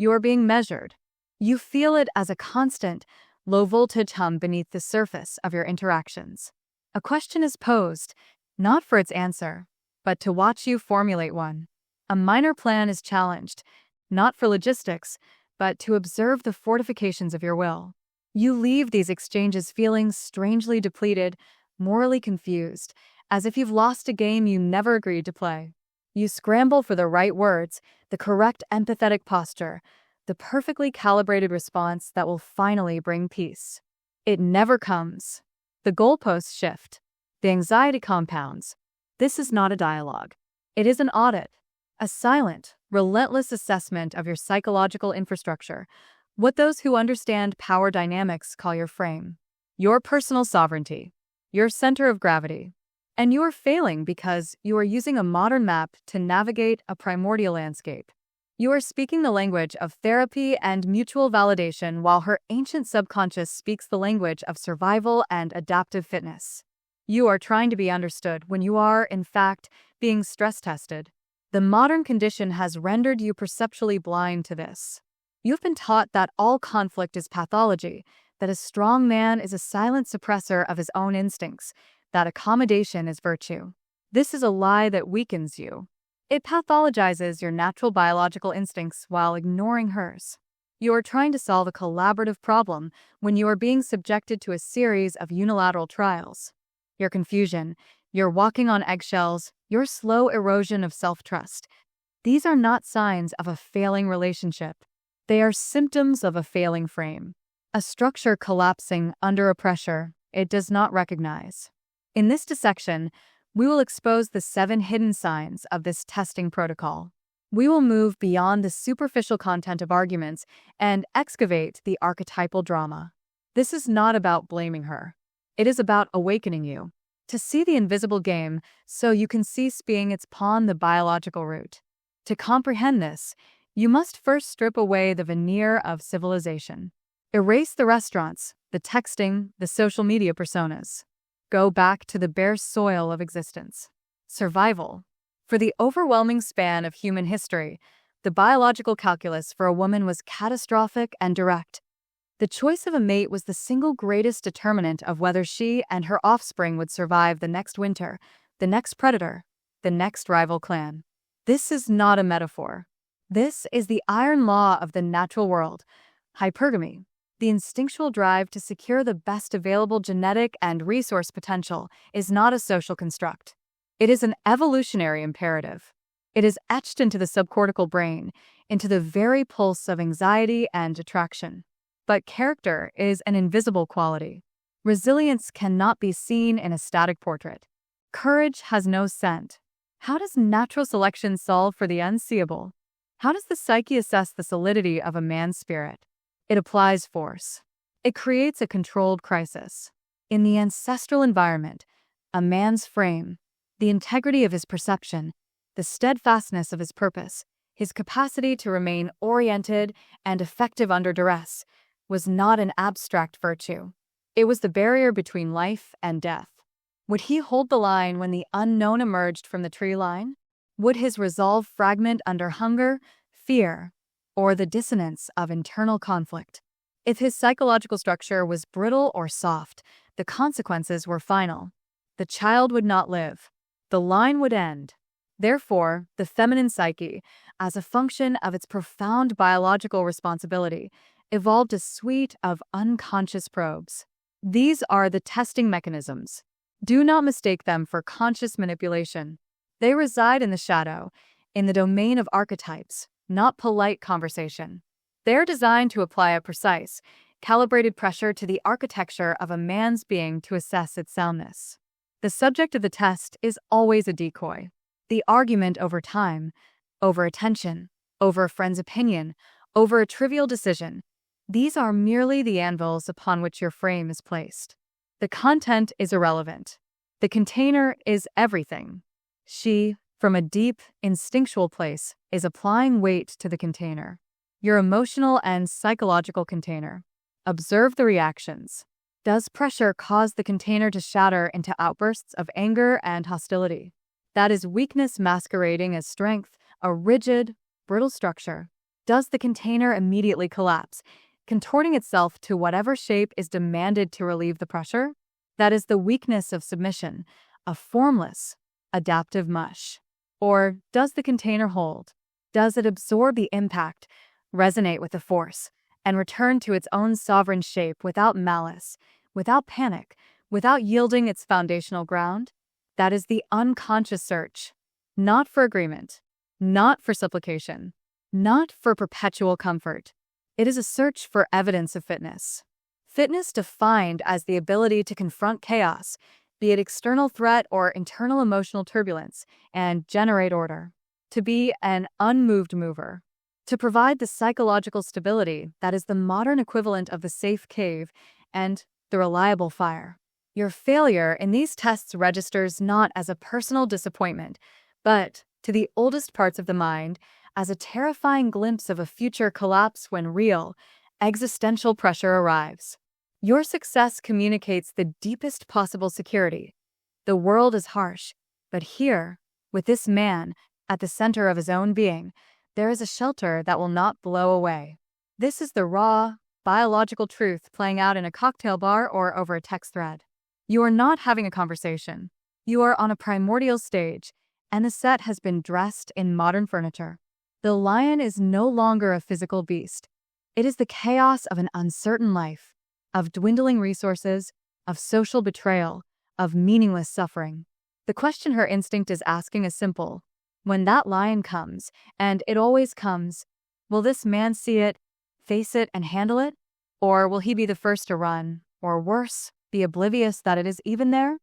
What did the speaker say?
You are being measured. You feel it as a constant, low-voltage hum beneath the surface of your interactions. A question is posed, not for its answer, but to watch you formulate one. A minor plan is challenged, not for logistics, but to observe the fortifications of your will. You leave these exchanges feeling strangely depleted, morally confused, as if you've lost a game you never agreed to play. You scramble for the right words, the correct empathetic posture, the perfectly calibrated response that will finally bring peace. It never comes. The goalposts shift. The anxiety compounds. This is not a dialogue. It is an audit, a silent, relentless assessment of your psychological infrastructure, what those who understand power dynamics call your frame, your personal sovereignty, your center of gravity. And you are failing because you are using a modern map to navigate a primordial landscape. You are speaking the language of therapy and mutual validation while her ancient subconscious speaks the language of survival and adaptive fitness. You are trying to be understood when you are, in fact, being stress tested. The modern condition has rendered you perceptually blind to this. You've been taught that all conflict is pathology, that a strong man is a silent suppressor of his own instincts, that accommodation is virtue. This is a lie that weakens you. It pathologizes your natural biological instincts while ignoring hers. You are trying to solve a collaborative problem when you are being subjected to a series of unilateral trials. Your confusion, your walking on eggshells, your slow erosion of self-trust. These are not signs of a failing relationship. They are symptoms of a failing frame, a structure collapsing under a pressure it does not recognize. In this dissection, we will expose the 7 hidden signs of this testing protocol. We will move beyond the superficial content of arguments and excavate the archetypal drama. This is not about blaming her. It is about awakening you to see the invisible game so you can cease being its pawn, the biological root. To comprehend this, you must first strip away the veneer of civilization. Erase the restaurants, the texting, the social media personas. Go back to the bare soil of existence. Survival. For the overwhelming span of human history, the biological calculus for a woman was catastrophic and direct. The choice of a mate was the single greatest determinant of whether she and her offspring would survive the next winter, the next predator, the next rival clan. This is not a metaphor. This is the iron law of the natural world. Hypergamy, the instinctual drive to secure the best available genetic and resource potential, is not a social construct. It is an evolutionary imperative. It is etched into the subcortical brain, into the very pulse of anxiety and attraction. But character is an invisible quality. Resilience cannot be seen in a static portrait. Courage has no scent. How does natural selection solve for the unseeable? How does the psyche assess the solidity of a man's spirit? It applies force. It creates a controlled crisis. In the ancestral environment, a man's frame, the integrity of his perception, the steadfastness of his purpose, his capacity to remain oriented and effective under duress, was not an abstract virtue. It was the barrier between life and death. Would he hold the line when the unknown emerged from the tree line? Would his resolve fragment under hunger, fear, or the dissonance of internal conflict? If his psychological structure was brittle or soft, the consequences were final. The child would not live. The line would end. Therefore, the feminine psyche, as a function of its profound biological responsibility, evolved a suite of unconscious probes. These are the testing mechanisms. Do not mistake them for conscious manipulation. They reside in the shadow, in the domain of archetypes, not polite conversation. They're designed to apply a precise, calibrated pressure to the architecture of a man's being to assess its soundness. The subject of the test is always a decoy. The argument over time, over attention, over a friend's opinion, over a trivial decision, these are merely the anvils upon which your frame is placed. The content is irrelevant. The container is everything. She, from a deep, instinctual place, is applying weight to the container. Your emotional and psychological container. Observe the reactions. Does pressure cause the container to shatter into outbursts of anger and hostility? That is weakness masquerading as strength, a rigid, brittle structure. Does the container immediately collapse, contorting itself to whatever shape is demanded to relieve the pressure? That is the weakness of submission, a formless, adaptive mush. Or does the container hold? Does it absorb the impact, resonate with the force, and return to its own sovereign shape without malice, without panic, without yielding its foundational ground? That is the unconscious search, not for agreement, not for supplication, not for perpetual comfort. It is a search for evidence of fitness. Fitness defined as the ability to confront chaos, be it external threat or internal emotional turbulence, and generate order. To be an unmoved mover. To provide the psychological stability that is the modern equivalent of the safe cave and the reliable fire. Your failure in these tests registers not as a personal disappointment, but, to the oldest parts of the mind, as a terrifying glimpse of a future collapse when real, existential pressure arrives. Your success communicates the deepest possible security. The world is harsh, but here, with this man, at the center of his own being, there is a shelter that will not blow away. This is the raw, biological truth playing out in a cocktail bar or over a text thread. You are not having a conversation. You are on a primordial stage, and the set has been dressed in modern furniture. The lion is no longer a physical beast. It is the chaos of an uncertain life, of dwindling resources, of social betrayal, of meaningless suffering. The question her instinct is asking is simple. When that lion comes, and it always comes, will this man see it, face it, and handle it? Or will he be the first to run, or worse, be oblivious that it is even there?